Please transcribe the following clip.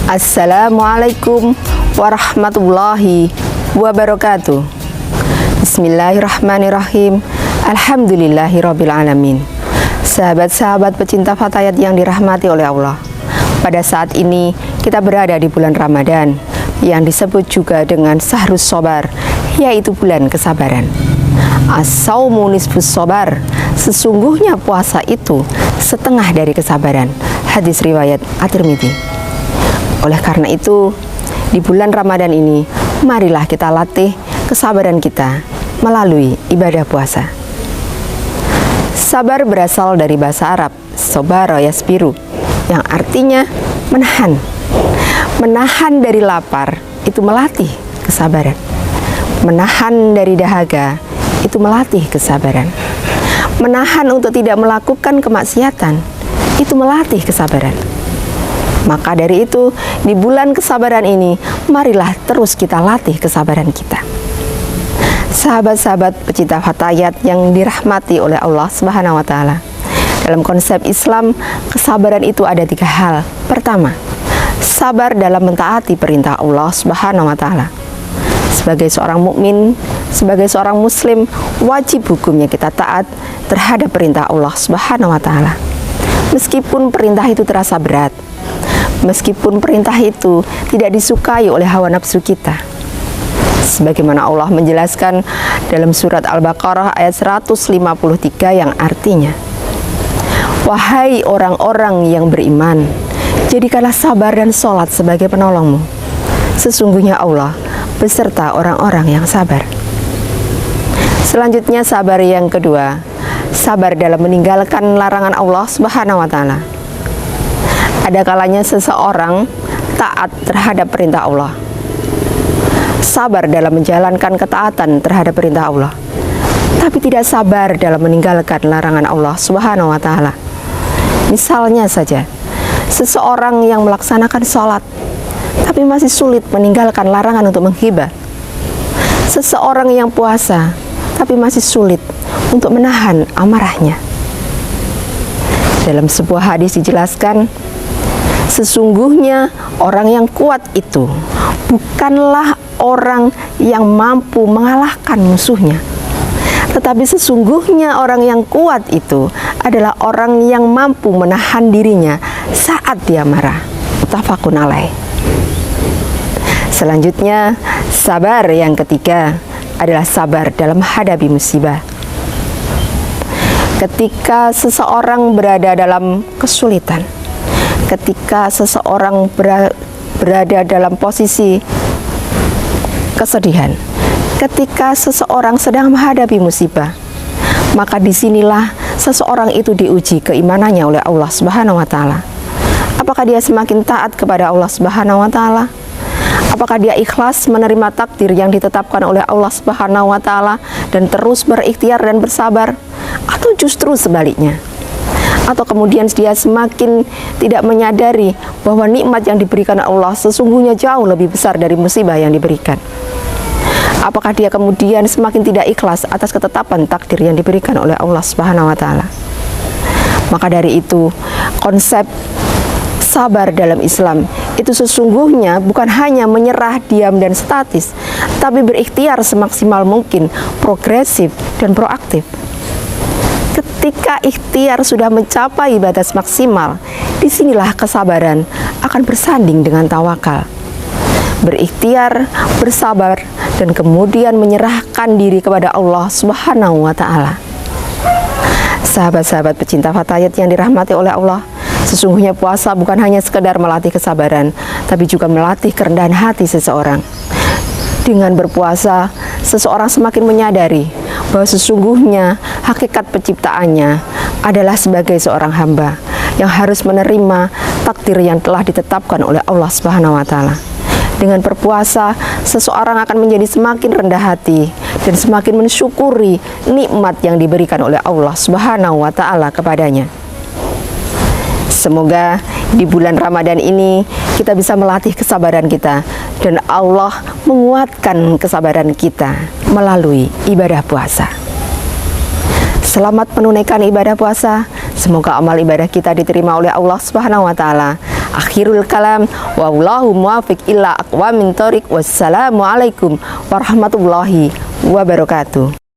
Assalamualaikum warahmatullahi wabarakatuh. Bismillahirrahmanirrahim. Alhamdulillahirabbil alamin. Sahabat-sahabat pecinta fatayat yang dirahmati oleh Allah, pada saat ini kita berada di bulan Ramadan yang disebut juga dengan Syahrus Shabar, yaitu bulan kesabaran. As-saumu nisfus shabar, sesungguhnya puasa itu setengah dari kesabaran. Hadis riwayat At-Tirmidzi. Oleh karena itu, di bulan Ramadan ini, marilah kita latih kesabaran kita melalui ibadah puasa. Sabar berasal dari bahasa Arab, sabara yasbiru, yang artinya menahan. Menahan dari lapar, itu melatih kesabaran. Menahan dari dahaga, itu melatih kesabaran. Menahan untuk tidak melakukan kemaksiatan, itu melatih kesabaran. Maka dari itu, di bulan kesabaran ini, marilah terus kita latih kesabaran kita. Sahabat-sahabat pecinta fatayat yang dirahmati oleh Allah Subhanahu wa Ta'ala, dalam konsep Islam, kesabaran itu ada 3 hal. Pertama, sabar dalam mentaati perintah Allah Subhanahu wa Ta'ala. Sebagai seorang mukmin, sebagai seorang muslim, wajib hukumnya kita taat terhadap perintah Allah Subhanahu wa Ta'ala. Meskipun perintah itu terasa berat, meskipun perintah itu tidak disukai oleh hawa nafsu kita. Sebagaimana Allah menjelaskan dalam surat Al-Baqarah ayat 153 yang artinya, wahai orang-orang yang beriman, jadikanlah sabar dan sholat sebagai penolongmu. Sesungguhnya Allah beserta orang-orang yang sabar. Selanjutnya sabar yang kedua, sabar dalam meninggalkan larangan Allah Subhanahu wa Ta'ala. Ada kalanya seseorang taat terhadap perintah Allah, sabar dalam menjalankan ketaatan terhadap perintah Allah, tapi tidak sabar dalam meninggalkan larangan Allah Subhanahu wa Ta'ala. Misalnya saja, seseorang yang melaksanakan sholat tapi masih sulit meninggalkan larangan untuk menghibah. Seseorang yang puasa tapi masih sulit untuk menahan amarahnya. Dalam sebuah hadis dijelaskan, sesungguhnya orang yang kuat itu bukanlah orang yang mampu mengalahkan musuhnya, tetapi sesungguhnya orang yang kuat itu adalah orang yang mampu menahan dirinya saat dia marah. Muttafaqun alaih. Selanjutnya, sabar yang ketiga adalah sabar dalam menghadapi musibah. Ketika seseorang berada dalam kesulitan, ketika seseorang berada dalam posisi kesedihan, ketika seseorang sedang menghadapi musibah, maka disinilah seseorang itu diuji keimanannya oleh Allah Subhanahu wa Ta'ala. Apakah dia semakin taat kepada Allah Subhanahu wa Ta'ala? Apakah dia ikhlas menerima takdir yang ditetapkan oleh Allah Subhanahu wa Ta'ala dan terus berikhtiar dan bersabar? Atau justru sebaliknya? Atau kemudian dia semakin tidak menyadari bahwa nikmat yang diberikan Allah sesungguhnya jauh lebih besar dari musibah yang diberikan? Apakah dia kemudian semakin tidak ikhlas atas ketetapan takdir yang diberikan oleh Allah Subhanahu wa Ta'ala? Maka dari itu, konsep sabar dalam Islam itu sesungguhnya bukan hanya menyerah, diam, dan statis, tapi berikhtiar semaksimal mungkin, progresif dan proaktif. Ketika ikhtiar sudah mencapai batas maksimal, disinilah kesabaran akan bersanding dengan tawakal. Berikhtiar, bersabar, dan kemudian menyerahkan diri kepada Allah Subhanahu wa Ta'ala. Sahabat-sahabat pecinta fatayat yang dirahmati oleh Allah, sesungguhnya puasa bukan hanya sekedar melatih kesabaran, tapi juga melatih kerendahan hati seseorang. Dengan berpuasa, seseorang semakin menyadari bahwa sesungguhnya hakikat penciptaannya adalah sebagai seorang hamba yang harus menerima takdir yang telah ditetapkan oleh Allah Subhanahu wa Ta'ala. Dengan berpuasa, seseorang akan menjadi semakin rendah hati dan semakin mensyukuri nikmat yang diberikan oleh Allah Subhanahu wa Ta'ala kepadanya. Semoga di bulan Ramadan ini kita bisa melatih kesabaran kita dan Allah menguatkan kesabaran kita melalui ibadah puasa. Selamat menunaikan ibadah puasa. Semoga amal ibadah kita diterima oleh Allah Subhanahu wa Ta'ala. akhirul kalam wallahu muwafiq illa aqwamin thoriq. Wassalamualaikum warahmatullahi wabarakatuh.